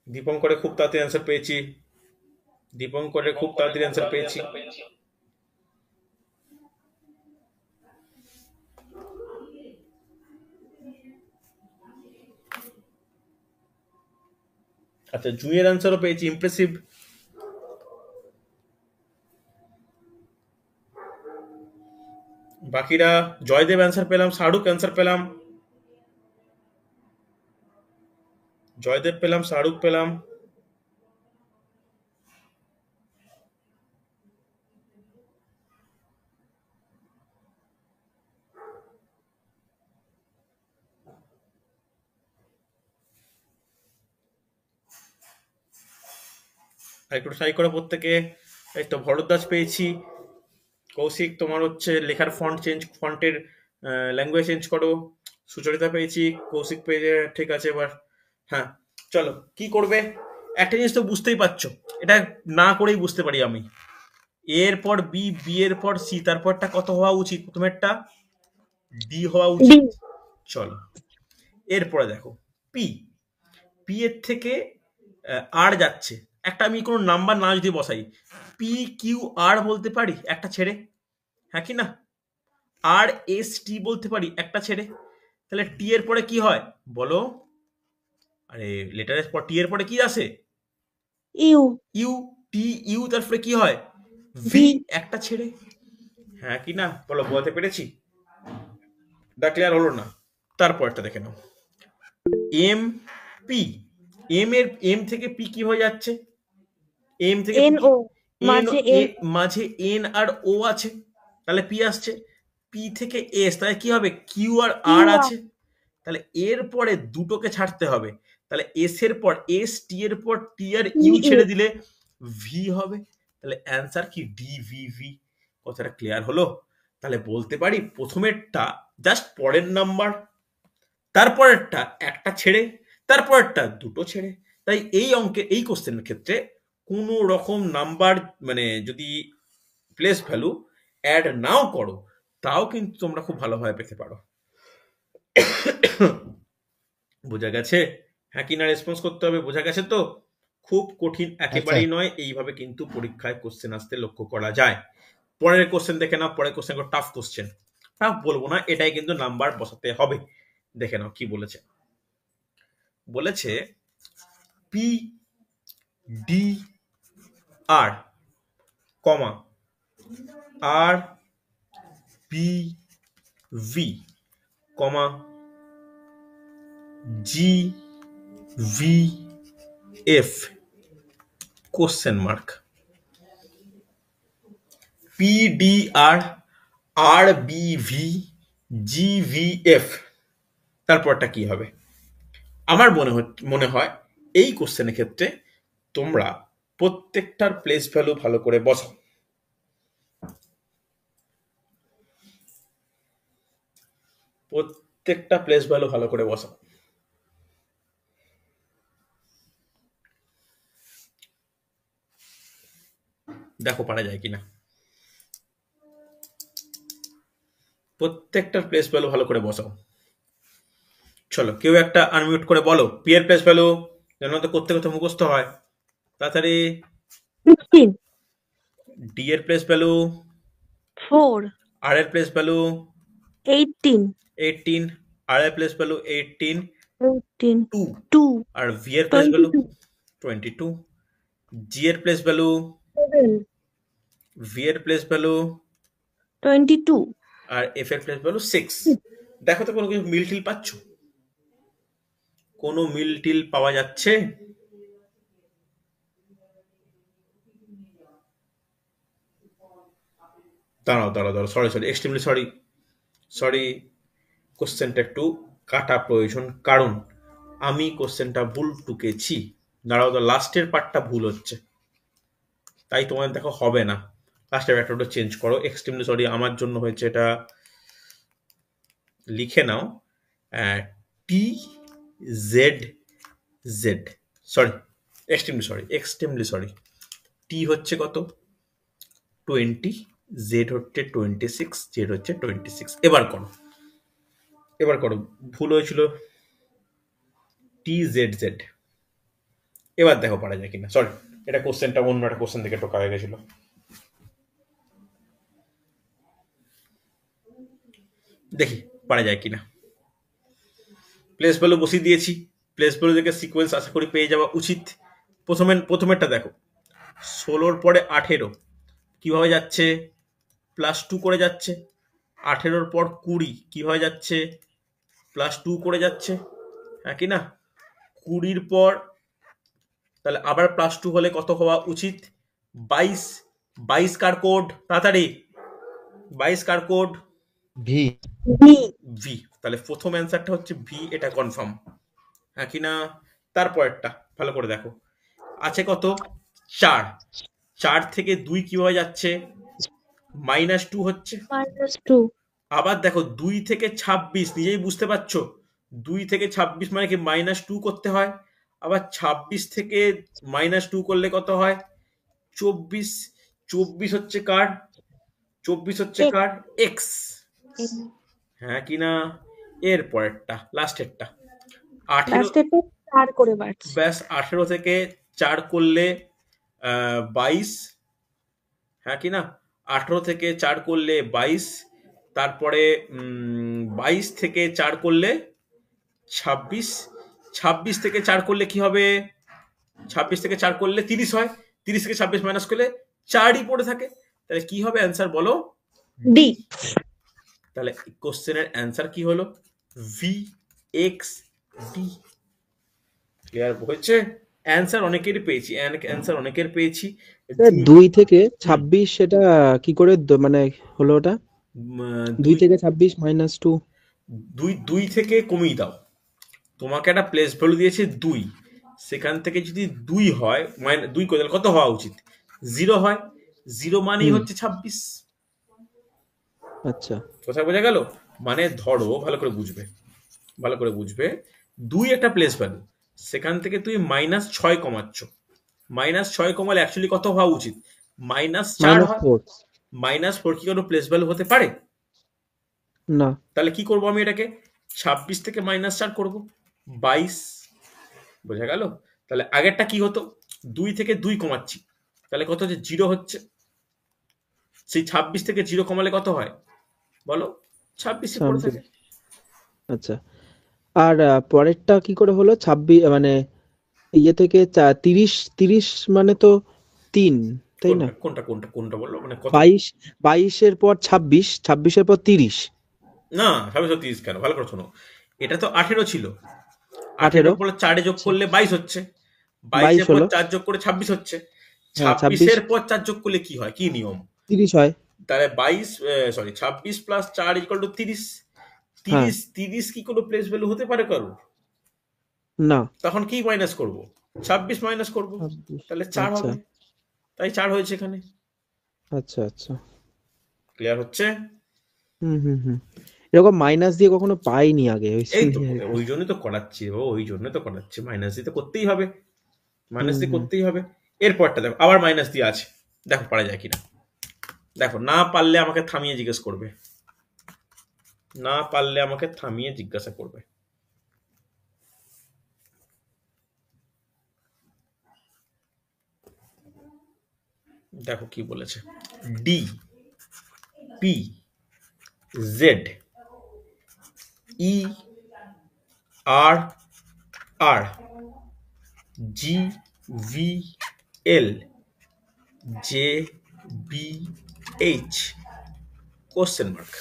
দীপঙ্করে খুব তাড়াতাড়ি অ্যান্সার পেয়েছি। দীপঙ্করে খুব তাড়াতাড়ি অ্যান্সার পেয়েছি। আচ্ছা, জুয়ের অ্যান্সারও পেয়েছি, ইমপ্রেসিভ। বাকিরা, জয়দেব অ্যান্সার পেলাম, শাহরুখ অ্যান্সার পেলাম, জয়দেব পেলাম, শাহরুখ পেলাম। আর একটু ট্রাই করো প্রত্যেকে। এই তো ভরদ্বাজ পেয়েছি। কৌশিক তোমার হচ্ছে লেখার ফন্টের ল্যাঙ্গুয়েজ চেঞ্জ করো। সুচরিতা পেয়েছি, কৌশিক পেয়েছে, ঠিক আছে এবার। হ্যাঁ চলো, কি করবে? একটা জিনিস তো বুঝতেই পারছো, এটা না করেই বুঝতে পারি আমি। এর পর বি, বি এর পর সি, তারপরটা কত হওয়া উচিত? প্রথমেরটা ডি হওয়া D উচিত। চলো এরপরে দেখো পি। পি এর থেকে আর যাচ্ছে, একটা আমি কোনো নাম্বার না যদি বসাই, পি কিউ আর বলতে পারি একটা ছেড়ে, হ্যাঁ কি না? আর এস টি বলতে পারি একটা ছেড়ে। তাহলে টি এর পরে কি হয় বলো? আরে লেটারের পর টি এর পরে কি আসে? You you. টি ইউ, তারপরে কি হয়? ভি, ভি একটা ছেড়ে, হ্যাঁ কি না? বলো, বলতে পেরেছি? দা ক্লিয়ার হলো না? তারপরটা দেখে নাও, এম পি। এম থেকে পি কি হয়ে যাচ্ছে? এম থেকে পি এন কি? ও এন, মাঝে এন মাঝে এন আর ও আছে, তাহলে পি আসছে। পি থেকে এস, তাহলে কি হবে? কিউ আর কিউ আর আর আছে, তাহলে এর পরে দুটোকে ছাড়তে হবে। তাহলে এস এর পর এস, টি এর পর টি আর ইউ ইউ ছেড়ে দিলে ভি হবে। তাহলে অ্যান্সার কি? D V V. কথাটা ক্লিয়ার হলো? তাহলে বলতে পারি প্রথমেরটা জাস্ট পরের নাম্বার, তারপরেরটা একটা ছেড়ে, তারপরেরটা দুটো ছেড়ে। তাই এই অঙ্কে, এই কোশ্চেনের ক্ষেত্রে কোনো রকম নাম্বার, মানে যদি প্লেস ভ্যালু অ্যাড নাও করো, তাও কিন্তু তোমরা খুব ভালোভাবে পেতে পারো। বোঝা গেছে? হ্যাঁ কি না রেসপন্স করতে হবে, বোঝা গেছে তো? খুব কঠিন একেবারেই নয়, এইভাবে কিন্তু পরীক্ষায় কোশ্চেন আসতে লক্ষ্য করা যায়। পরের কোশ্চেন দেখে নাও, পরের কোশ্চেন টাফ কোশ্চেন, টাফ বলবো না, এটাই কিন্তু নাম্বার বসাতে হবে। দেখে নাও কি বলেছে। বলেছে P D R comma R P V comma G V F question mark. P D R, R B V, G V F, তারপরটা কি হবে? আমার মনে হয় এই কোশ্চেনের ক্ষেত্রে তোমরা প্রত্যেকটার প্লেস ভ্যালু ভালো করে বসাও। প্রত্যেকটা প্লেস ভ্যালু ভালো করে বসাও। দেখো পারা যায় কিনা। প্রত্যেকটার প্লেস ভ্যালু ভালো করে বসাও। চলো কেউ একটা আনমিউট করে বলো পি এর প্লেস ভ্যালু, যেন তো করতে করতে মুখস্থ হয় তাড়াতাড়ি। 15 ডি এর প্লেস ভ্যালু, 4 আর এর প্লেস ভ্যালু 18 18, আর এর প্লেস ভ্যালু 18, 18 2, 2 আর ভি এর প্লেস ভ্যালু 22 22, জি এর প্লেস ভ্যালু, 7 ভি এর প্লেস ভ্যালু, 22 আর এফ এর প্লেস ভ্যালু 6। দেখো তো কোনো কিছু মিল টিল পাচ্ছ? কোনো মিল টিল পাওয়া যাচ্ছে? দাঁড়াও দাঁড়াও দাঁড়াও, সরি এক্সট্রিমলি সরি, কোশ্চেনটা একটু কাটা প্রয়োজন, কারণ আমি কোশ্চেনটা ভুল টুকেছি। দাঁড়াও, তো লাস্টের পার্টটা ভুল হচ্ছে, তাই তোমার দেখো হবে না। লাস্টের ব্যাপারটা চেঞ্জ করো, এক্সট্রিমলি সরি আমার জন্য হয়েছে এটা। লিখে নাও T Z Z, sorry extremely sorry. T হচ্ছে কত? 20, জেড হচ্ছে 26, জেড হচ্ছে 26। এবার করো, ভুল হয়েছিল টি জেড জেড। এবার দেখো পারা যায় কিনা। সরি, এটা কোশ্চেনটা অন্য একটা কোশ্চেন থেকে টোকা হয়ে গেছিল। দেখি পারা যায় কিনা। প্লেস ভ্যালু বসিয়ে দিয়েছি, প্লেস ভ্যালু থেকে সিকোয়েন্স আশা করি পেয়ে যাওয়া উচিত। প্রথমেরটা দেখো, 16 পরে 18 কিভাবে যাচ্ছে? +2 করে যাচ্ছে। 18 পর 20 কিভাবে যাচ্ছে? +2 করে যাচ্ছে, হ্যাঁ কি না? 20 পর তাহলে আবার +2 হলে কত হওয়া উচিত? 22। 22 কার কোড? তাড়াতাড়ি 22 কার কোড? V V V. তাহলে প্রথম অ্যান্সারটা হচ্ছে ভি, এটা কনফার্ম, হ্যাঁ কি না? তারপরেরটা ভালো করে দেখো, আছে কত? 4। 4 থেকে 2 কিভাবে যাচ্ছে? -2 হচ্ছে। -2 আবার দেখো 2 থেকে 26, নিজেই বুঝতে পারছো 2 থেকে 26 মানে কি -2 করতে হয়। আবার 26 থেকে -2 করলে কত হয়? 24। 24 হচ্ছে কার? 24 হচ্ছে X কার? এক্স, হ্যাঁ কি না? এর পরেরটা লাস্টেরটা 18। লাস্টেরটা 4 করে বাড়ছে। ব্যাস 18 থেকে 4 করলে 22, হ্যাঁ কি না? 18 থেকে 4 করলে 22, তারপরে 22 থেকে 4 করলে 26, 26 থেকে 4 করলে কি হবে? 26 থেকে 4 করলে 30 হয়, 30 থেকে 26 মাইনাস করলে 4ই পড়ে থাকে। তাহলে কি হবে অ্যান্সার বলো? ডি। তাহলে কোশ্চেনের অ্যান্সার কি হলো? V x D. ক্লিয়ার হয়েছে? অ্যান্সার অনেকেরই পেয়েছি, অ্যান্সার অনেকের পেয়েছি। 2 থেকে 26 সেটা কি করে মানে হলো ওটা? 2 থেকে 26 -2। 2 থেকে কমিয়ে দাও। তোমাকে একটা প্লেস ভ্যালু দিয়েছে 2, সেখান থেকে যদি 2 হয়, 2 করে কত হওয়া উচিত? 0 হয়। 0 মানেই হচ্ছে 26। আচ্ছা, কথা বোঝা গেল? মানে ধরো, ভালো করে বুঝবে, ভালো করে বুঝবে, 2 একটা প্লেস ভ্যালু, সেখান থেকে তুই -6 কমাচ্ছ। -6 কমালে অ্যাকচুয়ালি কত হওয়া উচিত? -4 হয়। -4 -4 কি কোনো প্লেস ভ্যালু হতে পারে? না। তাহলে কি করব আমি এটাকে? 26 থেকে -4 করব, 22। বোঝা গেল? তাহলে আগেরটা কি হতো? 2 থেকে 2 কমাচ্ছি, তাহলে কত হচ্ছে? 0 হচ্ছে। সেই 26 থেকে 0 কমালে কত হয় বলো? 26 পড়ে থাকে। আচ্ছা, আর পরেরটা কি করে হলো? 26 মানে ইয়ে থেকে 30 মানে তো 3, তাই না? কোনটা কোনটা কোনটা কোনটা বলো, মানে কত? 22 এর পর 26 এর পর 30। না, 26 কেন? ভালো করে শোনো, এটা তো 18 ছিল। 18 18 পরে 4 যোগ করলে 22 হচ্ছে, 22 22 এর পর হলো। 4 যোগ করে 26 হচ্ছে, হ্যাঁ, 26 26 এর পর 4 যোগ করলে কি হয়, কি নিয়ম? 30 হয়। তাহলে 26 প্লাস 4 ইকুয়াল টু 30। হ্যাঁ, 30 কি কোনো প্লেস ভ্যালু হতে পারে কারো? না। তখন কি মাইনাস করব? 26 মাইনাস করব, 26। তাহলে 4 আচ্ছা, হবে। তাই 4 হয়েছে এখানে। আচ্ছা, আচ্ছা। ক্লিয়ার হচ্ছে? হুম। এরকম মাইনাস দিয়ে কখনো পাইনি আগে, ওই এই তো, জন্যই আর কি। ওই জন্যই তো করাচ্ছি, ওই জন্যই তো করাচ্ছি। মাইনাস দিয়ে তো করতেই হবে, মাইনাস দিয়ে হুম। করতেই হবে। এরপরটা দেখো, আবার মাইনাস দিয়ে আছে, দেখো পারা যায় কিনা। দেখো, না পারলে আমাকে থামিয়ে জিজ্ঞেস করবে, না পারলে আমাকে থামিয়ে জিজ্ঞাসা করবে। দেখো কি বলেছে। D, P, Z, E, R, R, G, V, L, J, B, H, question mark.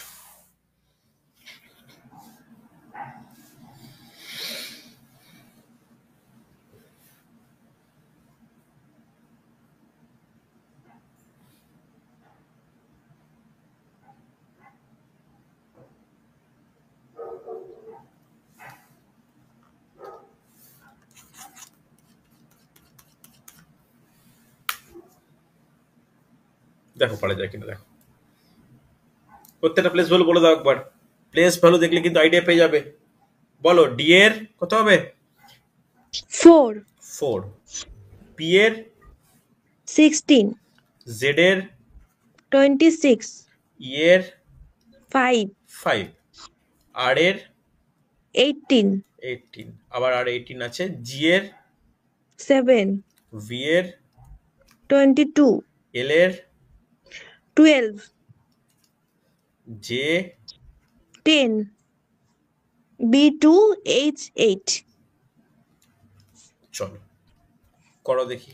দেখো পারা যায় কিনা, দেখো। প্রত্যেকটা প্লেস ভ্যালু বলে দাও একবার। প্লেস ভ্যালু দেখলে কিন্তু আইডিয়া পেয়ে যাবে। বলো, ডি এর কত হবে? 4, 4। পি এর 16, জেড এর 26, ই এর 5, 5, আর এর 18, 18, আবার আর 18 আছে। জি এর 7, ভি এর 22, এল এর 12, জে 10, B2, H8। চলো করো দেখি।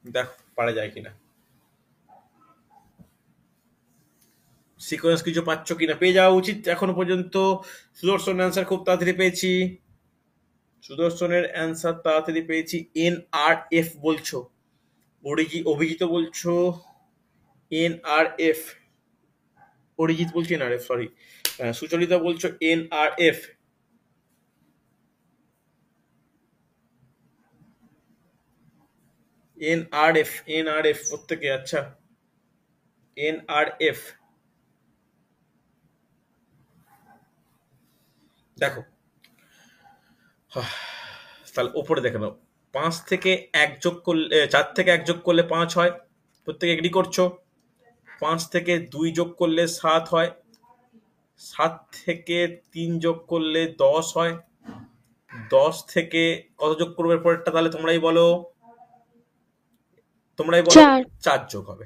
দেখো পারা যায় কিনা, সিকোয়েন্স কিছু পাচ্ছ কিনা। পেয়ে যাওয়া উচিত এখনো পর্যন্ত। সুদর্শন অ্যান্সার খুব তাড়াতাড়ি পেয়েছি, সুদর্শনের অ্যান্সার তাড়াতাড়ি পেয়েছি। এন আর এফ বলছো, অভিজিৎ বলছো এন আর এফ, অরিজিৎ বলছি এন আর এফ, সরি, সুচরিতা বলছো এন আর এফ। এন আর এফ, এন আর এফ প্রত্যেকে, আচ্ছা এন আর এফ। দেখো, তাহলে ওপরে দেখে নাও। 5 থেকে 1 যোগ করলে, 4 থেকে 1 যোগ করলে 5 হয়, প্রত্যেকে এগ্রি করছো। 5 থেকে 2 যোগ করলে 7 হয়, 7 থেকে 3 যোগ করলে 10 হয়। 10 থেকে কত যোগ করবে পরেরটা, তাহলে তোমরাই বলো। 4 4 যোগ হবে,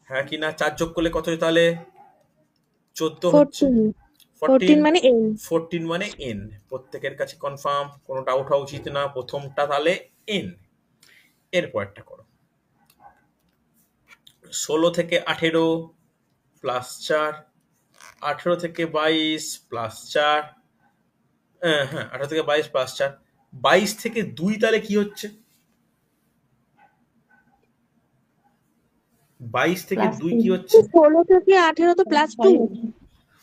হ্যাঁ কি না? 4 যোগ করলে কত হয় তাহলে? 14 হচ্ছে। 14 14 14 মানে n। 14 মানে n। প্রত্যেকের কাছে কনফার্ম, কোনো ডাউট হওয়া উচিত না। প্রথমটা তাহলে n। এর পরেরটা করো। 16 থেকে 18 প্লাস 4, 18 থেকে 22 প্লাস 4, হ্যাঁ 18 থেকে 22 প্লাস 4, 22 থেকে 2 তাহলে কি হচ্ছে? 22 থেকে প্লাস 2 তিন। কি হচ্ছে? 16 থেকে 18 তো প্লাস 2।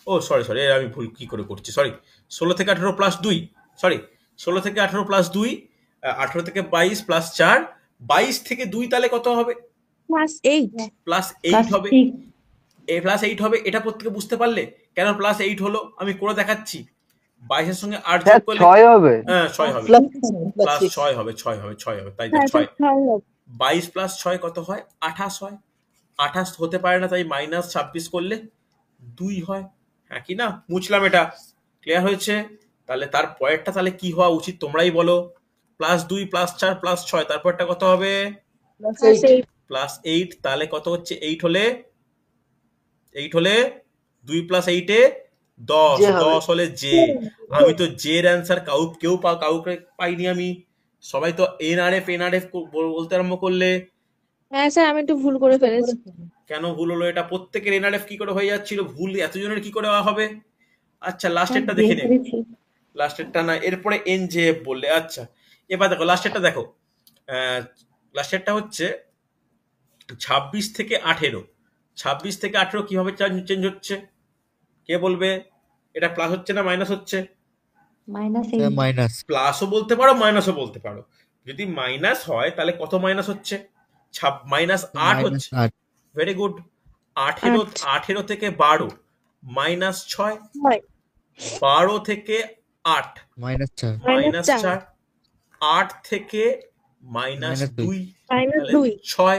ও সরি, আমি ভুল কি করে করছি, সরি। 16 থেকে 18 প্লাস 2, সরি, 16 থেকে 18 প্লাস 2, 18 থেকে 22 প্লাস 4, 22 থেকে 2 তাহলে কত হবে? প্লাস 8। প্লাস প্লাস 8 হবে। 6। প্লাস 8 হবে, এটা প্রত্যেকে বুঝতে পারলে কেন প্লাস 8 হলো? আমি করে দেখাচ্ছি। 22 এর সঙ্গে 8 যোগ করলে 6 হবে। হ্যাঁ 6 হবে। প্লাস প্লাস 6 6 হবে, 6 হবে, তাই হ্যাঁ, 6। 6 হবে। 22 প্লাস 6 কত হয়? 28 হয়। 28 হতে পারে না, তাই মাইনাস 26 করলে 2 হয়, হ্যাঁ কি না? মুছলাম এটা, ক্লিয়ার হয়েছে? তাহলে তার পরেরটা তাহলে কি হওয়া উচিত তোমরাই বলো। প্লাস 2 প্লাস 4 প্লাস 6, তারপরটা কত হবে? Plus plus 8 8। প্লাস 8, তাহলে কত হচ্ছে? 8 হলে 2 প্লাস 8 এ 10, যে হবে 10 হলে জে। আমি তো জের অ্যান্সার কাউকে পাইনি আমি। সবাই তো এনআরএফ বলতে আরম্ভ করলে। হ্যাঁ স্যার, আমি একটু ভুল করে ফেলেছি। কেন ভুল হলো এটা? প্রত্যেকের এনআরএফ কি করে হয়ে যাচ্ছিল? ভুল এতজনের কি করে হবে? আচ্ছা লাস্টেরটা দেখে নে। লাস্টেরটা না, এরপরে এন জে এফ বললে। আচ্ছা এবার দেখো লাস্টেরটা দেখো। লাস্টেরটা হচ্ছে 26 থেকে 18। 26 থেকে 18 কিভাবে চেঞ্জ হচ্ছে? কে বলবে? এটা প্লাস হচ্ছে না মাইনাস হচ্ছে? -8। মাইনাস। প্লাসও বলতে পারো, মাইনাসও বলতে পারো। যদি মাইনাস হয় তাহলে কত মাইনাস হচ্ছে? -8 হচ্ছে। 8। Very good. 18 8 18 থেকে 12 -6, হয় 12 থেকে 8 -4। -4, 8 থেকে -2 -2। তাহলে -2। 6,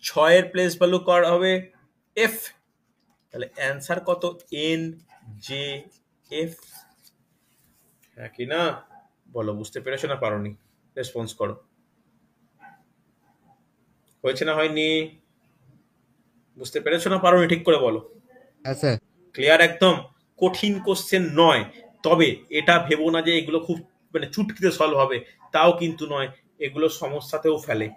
6 এর প্লেস ভ্যালু করা হবে এফ। তাহলে অ্যান্সার কত? এন জে এফ, হ্যাঁ কি না? বলো বুঝতে পেরেছো না পারোনি? রেসপন্স করো। হয়েছে না হয়নি? বুঝতে পেরেছো না পারোনি? ঠিক করে বলো। হ্যাঁ স্যার। ক্লিয়ার একদম? কঠিন কোশ্চেন নয়, তবে এটা ভেবো না যে এগুলো খুব মানে চুটকিতে সলভ হবে, তাও কিন্তু নয়। এগুলো সমস্যাতেও ফেলে,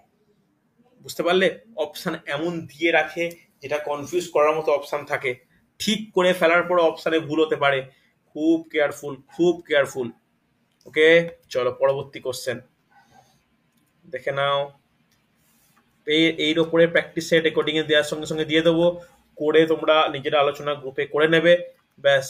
বুঝতে পারলে? অপশন এমন দিয়ে রাখে যেটা কনফিউজ করার মতো অপশন থাকে। ঠিক করে ফেলার পর অপশানে ভুল হতে পারে। খুব কেয়ারফুল, খুব কেয়ারফুল। ওকে চলো পরবর্তী কোশ্চেন দেখে নাও। এর ওপরে প্র্যাকটিস সেট রেকর্ডিং এ দেওয়ার সঙ্গে সঙ্গে দিয়ে দেবো, করে তোমরা নিজেরা আলোচনা গ্রুপে করে নেবে। ব্যাস,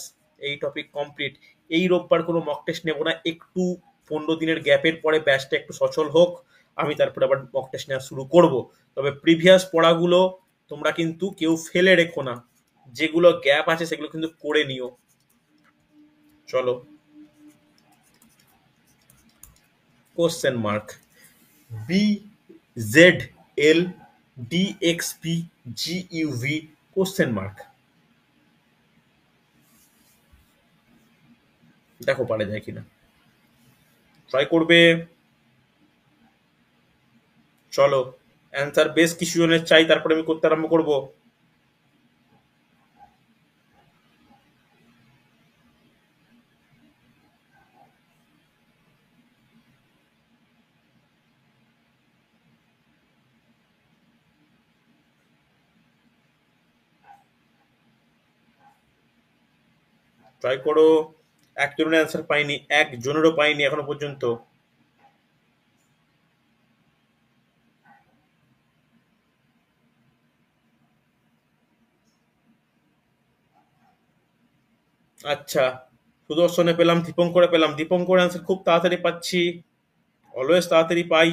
এই টপিক কমপ্লিট। এই রোববার কোনো মক টেস্ট নেবো না, একটু 15 দিনের গ্যাপের পরে ব্যাচটা একটু সচল হোক, আমি তারপরে আবার মক টেস্ট নেওয়া শুরু করব। তবে প্রিভিয়াস পড়াগুলো তোমরা কিন্তু কেউ ফেলে রেখো না, যেগুলো গ্যাপ আছে সেগুলো কিন্তু করে নিও। চলো question mark B Z L DXP GUV question mark. দেখো পারা যায় কিনা, ট্রাই করবে। চলো অ্যান্সার বেশ কিছু জনের চাই, তারপরে আমি করতে আরম্ভ করব। ট্রাই করো। একজনের অ্যান্সার পাইনি, একজনেরও পাইনি এখনো পর্যন্ত। আচ্ছা সুদর্শনে পেলাম, দীপঙ্করে পেলাম। দীপঙ্কর অ্যান্সার খুব তাড়াতাড়ি পাচ্ছি, অলওয়েজ তাড়াতাড়ি পাই।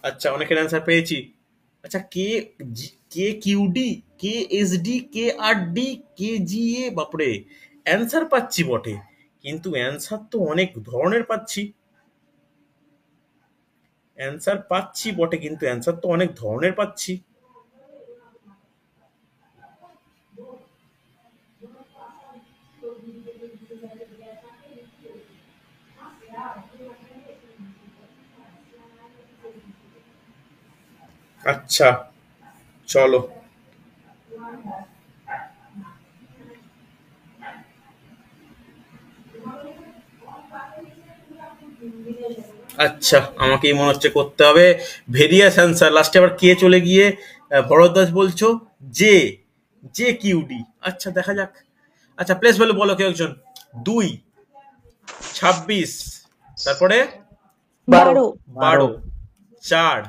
আচ্ছা, অনেকের অ্যান্সার পেয়েছি। আচ্ছা, কে কিউডি, কে এসডি, কে আরডি, কে জিএ, বাপরে অ্যান্সার পাচ্ছি বটে, কিন্তু অ্যান্সার তো অনেক ধরনের পাচ্ছি। অ্যান্সার পাচ্ছি বটে, কিন্তু অ্যান্সার তো অনেক ধরনের পাচ্ছি। আচ্ছা, চলো। আচ্ছা, আমাকেই মনে হচ্ছে করতে হবে ভেরিয়াস অ্যান্সার। লাস্টে আবার কে চলে গিয়ে ভরদ্বাজ বলছো জে, জে কিউডি। আচ্ছা, দেখা যাক। আচ্ছা, প্লেস ভ্যালু বলো কেউ একজন। 2, 26, তারপরে 12, 12, 4,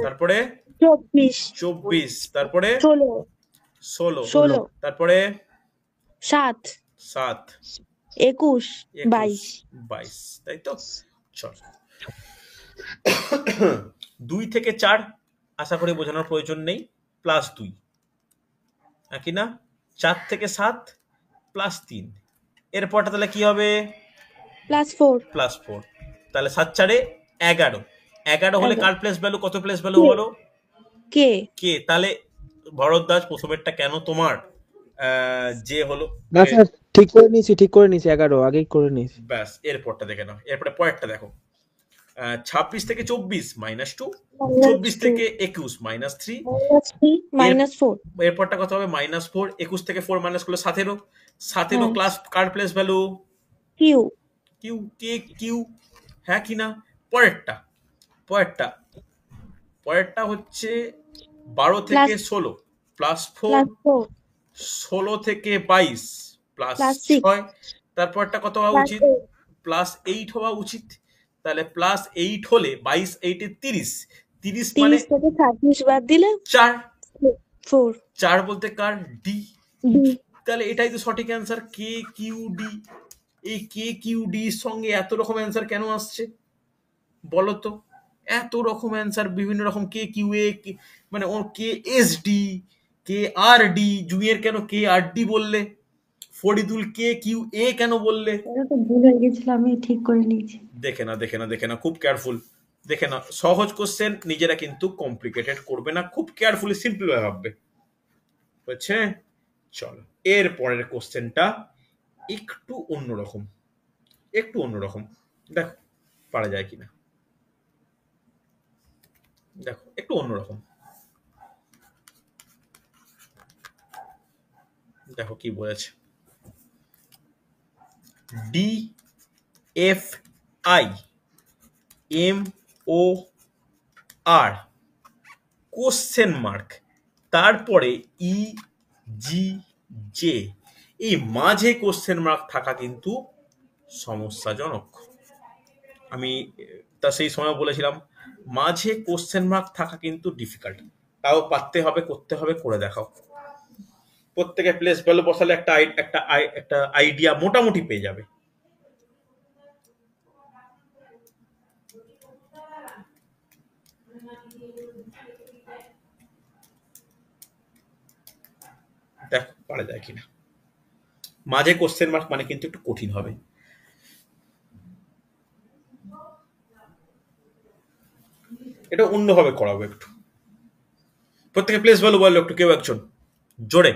তারপরে 24, 24, তারপরে 16, 16, 16, তারপরে 7, 7, 21, 21, 22। 22, তাই তো? চল। 2 থেকে 4 আশা করি বোঝানোর প্রয়োজন নেই, +2, নাকি না? 4 থেকে 7 +3, এরপরটা তাহলে কি হবে? +4, +4, তাহলে 7 4 11, 11 হলে 11, কার প্লেস ভ্যালু, কত প্লেস ভ্যালু K, বলো? K, কে, তাহলে ভরদ্বাজ প্রথমেরটা কেন তোমার যে হলো? না স্যার, ঠিক করে নিয়েছি 11 আগেই করে নিয়েছি। ব্যাস, এরপরটা দেখে নাও, এরপরে পরেরটা দেখো। 26 থেকে 24 -2, 24 -2, থেকে 21 -3, -3, এর -4, এরপরটা কত হবে? -4, 21 থেকে 4 মাইনাস করলে 17, 17 হ্যাঁ, class car place value? Q, Q, কে কিউ, হ্যাঁ কি না? পরেরটা, পরেরটা পরেরটা হচ্ছে 12 থেকে 16 +4, +4, 16 থেকে 22 +6, +6, তারপরটা কত হওয়া উচিত? +8, +8 হওয়া উচিত। তাহলে +8 হলে 22 8 এ 30, 30 মানে 30 থেকে 26 বাদ দিলে 4, 4, 4 বলতে কার? ডি। D, তাহলে এটাই তো সঠিক অ্যান্সার, কে কিউ ডি। এই কে কিউ ডি এর সঙ্গে এত রকম অ্যান্সার কেন আসছে বলো তো? এত রকম অ্যান্সার, বিভিন্ন রকম, কে কিউ এ, মানে ও কে এস ডি, কে আর ডি, জুইয়ের কেন কে আর ডি বললে? ফরিদুল কে কিউ এ কেন বললে? ওটা তো ভুল হয়ে গেছিল, আমি ঠিক করে নিয়েছি। দেখে না, খুব কেয়ারফুল দেখে না। সহজ কোশ্চেন নিজেরা কিন্তু কমপ্লিকেটেড করবে না, খুব কেয়ারফুলি সিম্পল ভাবে ভাববে, বুঝছে? চলো, এর পরের কোশ্চেনটা একটু অন্যরকম, দেখো পারা যায় কিনা। দেখো, একটু অন্যরকম, দেখো কি বলেছে। D F I M O R question mark, তারপরে ই জি জে, এই মাঝে কোশ্চেন মার্ক থাকা কিন্তু সমস্যাজনক। আমি তা সেই সময় বলেছিলাম মাঝে কোশ্চেন মার্ক থাকা কিন্তু ডিফিকাল্ট, তাও পারতে হবে, করতে হবে, করে দেখাও। প্রত্যেকে প্লেস ভ্যালু বসালে একটা আইডিয়া মোটামুটি পেয়ে যাবে। দেখো পারা যায় কিনা। মাঝে কোশ্চেন মার্ক মানে কিন্তু একটু কঠিন হবে। এটা অন্যভাবে করাবো একটু। প্রত্যেকে প্লেস ভ্যালু বললো একটু, কেউ একজন জোরে,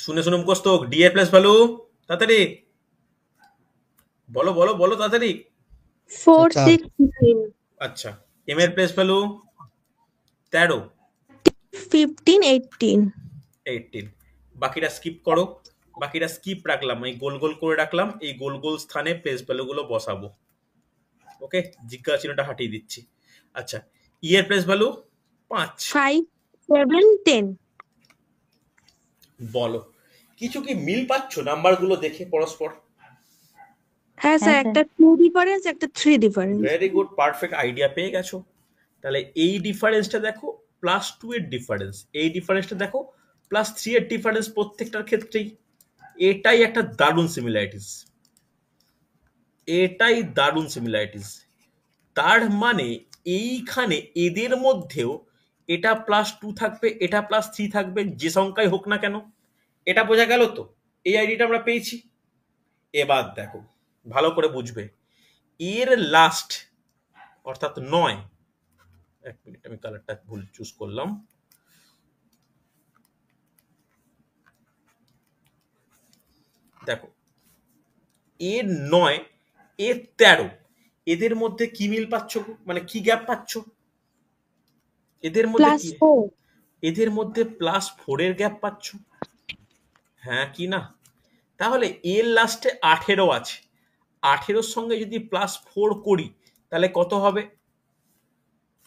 শুনে শুনে মুখস্থ হোক। ডি এর প্লেস ভ্যালু তাড়াতাড়ি বলো, বলো বলো তাড়াতাড়ি। 4, চার। 6, 9, আচ্ছা, এম এর প্লেস ভ্যালু 13, 15, 18, 18, বাকিটা স্কিপ করো, বাকিটা স্কিপ রাখলাম, এই গোল গোল করে রাখলাম, এই গোল গোল স্থানে প্লেস ভ্যালু গুলো বসাবো। ওকে, জিজ্ঞাসা চিহ্নটা হাটিয়ে দিচ্ছি। আচ্ছা, ই এর প্লেস ভ্যালু 5, 5, 7, 10। বলো কিছু কি মিল পাচ্ছ নাম্বার গুলো দেখে পরস্পর? হ্যাঁ স্যার, হ্যাঁ, একটা 2 ডিফারেন্স, একটা 3 difference. Very good, perfect idea পেয়ে গেছো। তাহলে এই ডিফারেন্সটা দেখো, +2 এর ডিফারেন্স, এই ডিফারেন্সটা দেখো, +3 এর ডিফারেন্স, প্রত্যেকটার ক্ষেত্রেই এটাই একটা দারুণ সিমিলারিটিস, এটাই দারুণ সিমিলারিটিস। তার মানে এইখানে এদের মধ্যেও এটা +2 থাকবে, এটা +3 থাকবে, যে সংখ্যাই হোক না কেন। এটা বোঝা গেল তো? এই আইডিটা আমরা পেয়েছি। এবার দেখো, ভালো করে বুঝবে, এর লাস্ট অর্থাৎ 9, এক মিনিট আমি কালারটা ভুল চুজ করলাম, দেখো এর 9, এর 13, এদের মধ্যে কি মিল পাচ্ছ গো? মানে কি গ্যাপ পাচ্ছ এদের মধ্যে? কি +4 এদের মধ্যে +4 এর গ্যাপ পাচ্ছ, হ্যাঁ কি না? তাহলে এর লাস্টে 18 আছে, 18 সঙ্গে যদি +4 করি তাহলে কত হবে?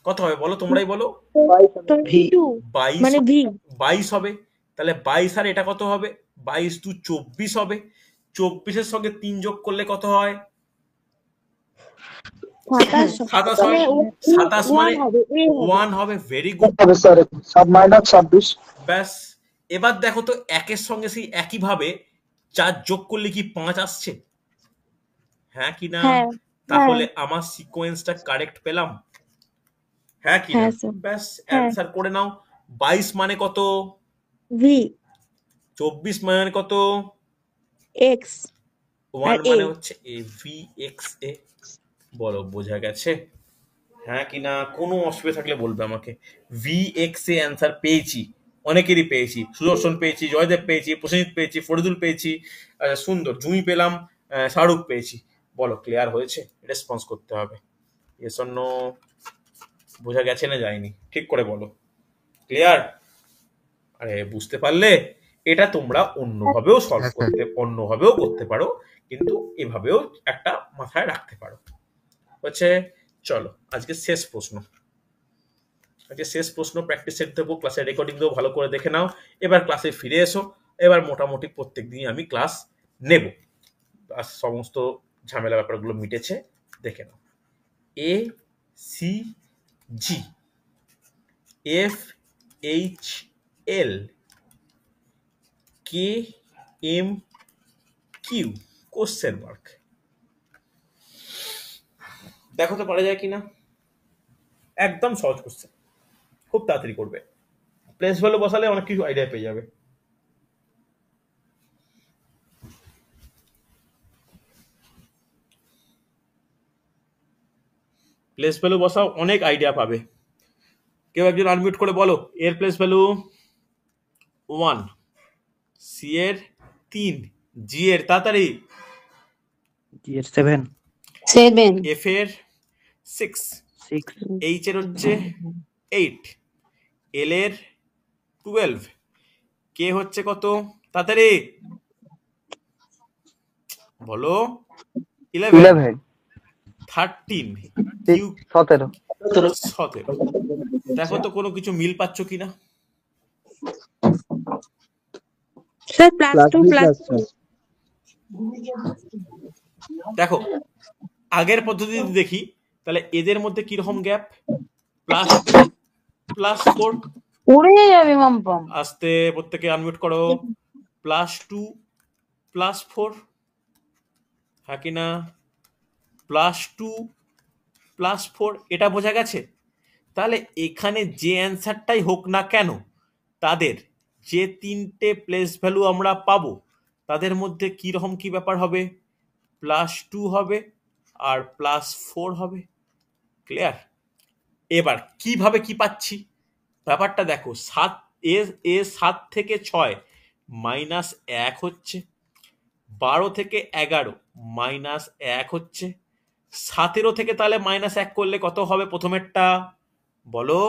কত হবে বলো, তোমরাই বলো। 22 22 মানে ভি 22 হবে। তাহলে 22 আর এটা কত হবে? 22 2 24 হবে। 24-এর সঙ্গে 3 যোগ করলে কত হয়? 27 27 মানে হয়। 27 মানে 1 হবে, A হবে। 1 হবে। ভেরি গুড, হবে স্যার, -26। ব্যাস। এবার দেখো তো, একের সঙ্গে সেই একইভাবে 4 যোগ করলে কি 5 আসছে, হ্যাঁ কি না? হ্যাঁ তাহলে আমার সিকোয়েন্সটা কারেক্ট পেলাম, হ্যাঁ কি না? হ্যাঁ স্যার, ব্যাস, হ্যাঁ অ্যান্সার করে নাও। 22 মানে কত? ভি 24 মানে কত? এক্স 1 আর মানে A হচ্ছে এ, ভি এক্স এ। বলো বোঝা গেছে, হ্যাঁ কি না? কোনো অসুবিধা থাকলে বলবে আমাকে। ভি এক্স এ অ্যান্সার পেয়েছি, অনেকেরই পেয়েছি। সুদর্শন পেয়েছি, জয়দেব পেয়েছি, প্রসেনজিৎ পেয়েছি, ফরিদুল পেয়েছি, সুন্দর, জুমি পেলাম, শাহরুখ পেয়েছি। বলো ক্লিয়ার হয়েছে? রেসপন্স করতে হবে, এস অর নো। বোঝা গেছে না যায়নি? ঠিক করে বলো, ক্লিয়ার? আরে বুঝতে পারলে? এটা তোমরা অন্যভাবেও সলভ হ্যাঁ স্যার। অন্যভাবেও করতে পারো, কিন্তু এভাবেও একটা মাথায় রাখতে পারো। হচ্ছে, চলো আজকে শেষ প্রশ্ন। আজকে শেষ প্রশ্ন, প্র্যাকটিস সেট দেবো, ক্লাসের রেকর্ডিং দেবো, ভালো করে দেখে নাও। এবার ক্লাসে ফিরে এসো। এবার মোটামুটি প্রত্যেক দিনই আমি ক্লাস নেব, আর সমস্ত ঝামেলা ব্যাপারগুলো মিটেছে, দেখে নাও। A C G F H L K M Q question mark. দেখো তো পারা যায় কিনা? একদম সহজ কোশ্চেন, খুব তাড়াতাড়ি করবে। প্লেস ভ্যালু বসালে অনেক কিছু আইডিয়া পেয়ে যাবে। প্লেস ভ্যালু বসাও, অনেক আইডিয়া পাবে। কেউ একজন আনমিউট করে বলো, এর প্লেস ভ্যালু 1, সি এর 3, জি এর তাড়াতাড়ি, জি এর 7 এফ এর 6, 6 এইচ এর হচ্ছে 8, এল এর 12, কে হচ্ছে কত তাড়াতাড়ি বলো? 11, 13, কিউ 17 17। দেখো তো কোনো কিছু মিল পাচ্ছ কিনা? স্যার +2 +2 দেখো আগের পদ্ধতিতে দেখি, তাহলে এদের মধ্যে কিরকম গ্যাপ? +4। উড়ে যাবে মাম্পাম। আস্তে, প্রত্যেকে আনমিউট করো। +2 +4, হ্যাঁ কি না? +2 +4, এটা বোঝা গেছে? তাহলে এখানে যে অ্যান্সারটাই হোক না কেন, তাদের যে তিনটে প্লেস ভ্যালু আমরা পাবো, তাদের মধ্যে কিরকম কি ব্যাপার হবে? +2 হবে আর +4 হবে। ক্লিয়ার? এবার কিভাবে কি পাচ্ছি ব্যাপারটা দেখো। 7 থেকে 6 -1 হচ্ছে, 12 থেকে 11 -1 হচ্ছে, 17 থেকে তাহলে -1 করলে কত হবে? প্রথমেরটা বলো,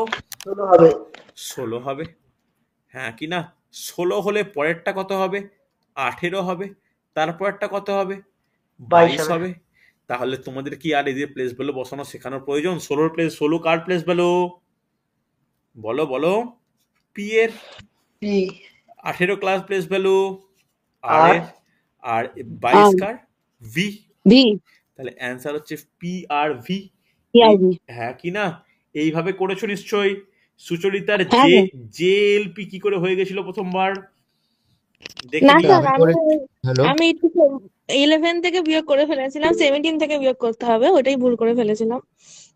16 হবে, হ্যাঁ কি না? 16 হলে পরেরটা কত হবে? 18 হবে। তারপরেরটা কত হবে? 22 হবে। তাহলে তোমাদের কি আর এদের প্লেস ভ্যালু বসানো শেখানোর প্রয়োজন? 16 কার প্লেস ভ্যালু বলো বলো? পি এর। 18 ক্লাস প্লেস ভ্যালু আর এর, আর 22 কার? ভি। তাহলে অ্যান্সার হচ্ছে পি আর ভি। হ্যাঁ কি না? এইভাবে করেছো নিশ্চয়ই। সুচরিতার জেএলপি কি করে হয়ে গেছিল প্রথমবার দেখে না নিই। স্যার, হ্যালো, আমি একটু 11 থেকে বিয়োগ করে ফেলেছিলাম, 17 থেকে বিয়োগ করতে হবে, ওটাই ভুল করে ফেলেছিলাম।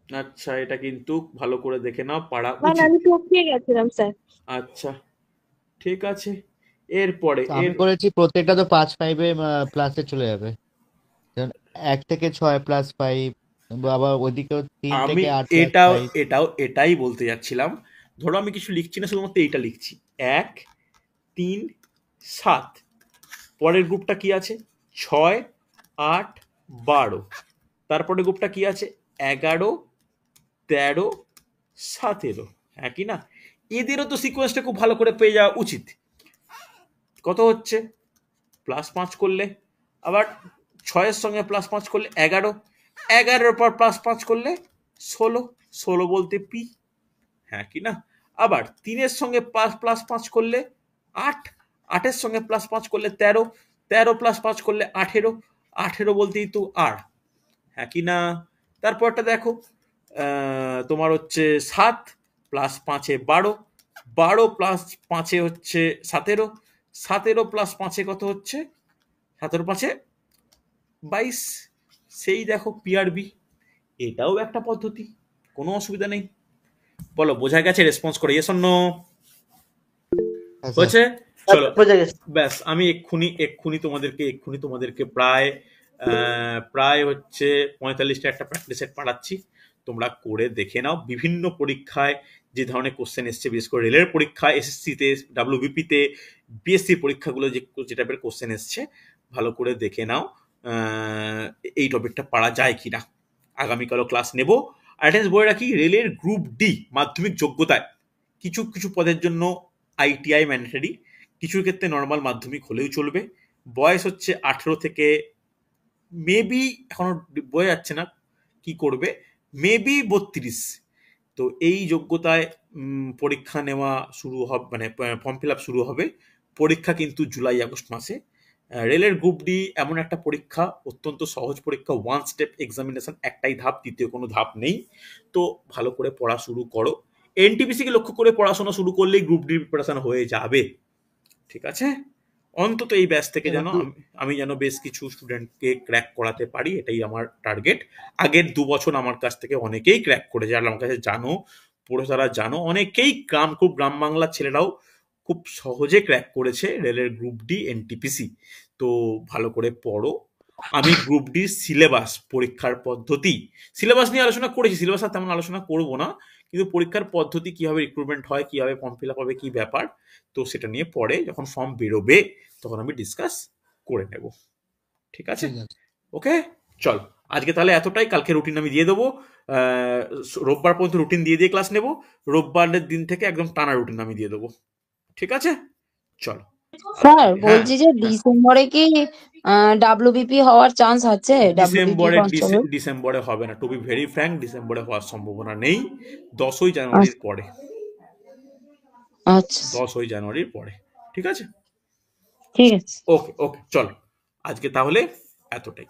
আচ্ছা, এটা কিন্তু ভালো করে দেখে নাও, পারা মানে উচিত। আমি টপকে গেছিলাম স্যার। আচ্ছা, ঠিক আছে। এরপরে তো আমি করেছি প্রত্যেকটা তো 5 5 প্লাসে চলে যাবে, যেমন 1 থেকে 6 +5, আবার ওইদিকেও 3 আমি থেকে 8 এটাও +5। এটাও এটাই বলতে যাচ্ছিলাম। ধরো আমি কিছু লিখছি না, শুধুমাত্র এইটা লিখছি, 1 3 7। পরের গ্রুপটা কি আছে? 6 8 12। তারপরে গ্রুপটা কি আছে? 11 13 17। হ্যাঁ কি না? এদেরও তো সিকোয়েন্সটা খুব ভালো করে পেয়ে যাওয়া উচিত। কত হচ্ছে? +5 করলে, আবার 6-এর সঙ্গে +5 করলে 11, 11-এর পর +5 করলে 16, 16 বলতে পি। হ্যাঁ কি না? আবার 3-এর সঙ্গে +5 করলে 8, 8-এর সঙ্গে +5 করলে 13, 13 +5 করলে 18, 18 বলতেই তো আর। হ্যাঁ কি না? তারপরটা দেখো, তোমার হচ্ছে 7 +5-এ 12, 12 +5-এ হচ্ছে 17, 17 +5-এ কত হচ্ছে? 17 5-এ 22। সেই দেখো পিআরবি, এটাও একটা পদ্ধতি, কোনো অসুবিধা নেই। বলো, বোঝা গেছে? রেসপন্স করে ইয়েস অর নো? হ্যাঁ স্যার। হয়েছে? চলো, বোঝা গেছে। ব্যাস। আমি এক্ষুনি তোমাদেরকে প্রায় হচ্ছে 45টা একটা প্র্যাকটিস সেট পাঠাচ্ছি, তোমরা করে দেখে নাও। বিভিন্ন পরীক্ষায় যে ধরনের কোশ্চেন এসছে, বিশেষ করে রেলের পরীক্ষা, এসএসসিতে, ডাব্লিউবিপিতে, বিএসসি পরীক্ষাগুলো যে টাইপের কোশ্চেন এসছে, ভালো করে দেখে নাও এই টপিকটা পারা যায় কিনা। আগামীকালও ক্লাস নেব। অ্যাটেন্ডেন্স বলে রাখি, রেলের গ্রুপ ডি মাধ্যমিক যোগ্যতায় কিছু কিছু পদের জন্য আইটিআই ম্যান্ডেটরি, কিছুর ক্ষেত্রে নর্মাল মাধ্যমিক হলেও চলবে। বয়স হচ্ছে 18 থেকে, মেবি এখনো বোঝা যাচ্ছে না কি করবে, মেবি 32। তো এই যোগ্যতায় পরীক্ষা নেওয়া শুরু হবে, মানে ফর্ম ফিল আপ শুরু হবে। পরীক্ষা কিন্তু জুলাই আগস্ট মাসে। রেলের গ্রুপ ডি এমন একটা পরীক্ষা, অত্যন্ত সহজ পরীক্ষা, ওয়ান স্টেপ এক্সামিনেশন, একটাই ধাপ, দ্বিতীয় কোনো ধাপ নেই। তো ভালো করে পড়া শুরু করো। এনটিপিসিকে লক্ষ্য করে পড়াশোনা শুরু করলেই গ্রুপ ডি প্রিপারেশন হয়ে যাবে। ঠিক আছে? অন্তত এই ব্যাচ থেকে যেন আমি যেন বেশ কিছু স্টুডেন্টকে ক্র্যাক করাতে পারি, এটাই আমার টার্গেট। আগের 2 বছর আমার কাছ থেকে অনেকেই ক্র্যাক করেছে, যারা আমার কাছে জানো, পড়ে তারা জানো, অনেকেই খুব গ্রাম বাংলার ছেলেরাও খুব সহজে ক্র্যাক করেছে রেলের গ্রুপ ডি এনটিপিসি। তো ভালো করে পড়ো। আমি গ্রুপ ডি সিলেবাস, পরীক্ষার পদ্ধতি, সিলেবাস নিয়ে আলোচনা করেছি, সিলেবাস আর তেমন আলোচনা করবো না, কিন্তু পরীক্ষার পদ্ধতি, কিভাবে রিক্রুটমেন্ট হয়, কিভাবে ফর্ম ফিল আপ হবে, কি ব্যাপার, তো সেটা নিয়ে পরে যখন ফর্ম বেরোবে তখন আমি ডিসকাস করে নেব। ঠিক আছে? ঠিক আছে। ওকে, চল আজকে তাহলে এতটাই। কালকে রুটিন আমি দিয়ে দেবো, রোববার পর্যন্ত রুটিন দিয়ে দিয়ে ক্লাস নেব। রোববারের দিন থেকে একদম টানা রুটিন আমি দিয়ে দেবো। ঠিক আছে? চলো। স্যার হ্যাঁ, বলছি যে হ্যাঁ। ডিসেম্বরে কি ডাব্লিউবিপি হওয়ার চান্স আছে? WBP constable. ডিসেম্বরে হবে না, টু বি ভেরি ফ্র্যাঙ্ক, ডিসেম্বরে হওয়ার সম্ভাবনা নেই। 10ই জানুয়ারির পরে, আচ্ছা 10ই জানুয়ারির পরে। ঠিক আছে? ঠিক আছে। ওকে ওকে, চলো আজকে তাহলে এতটাই।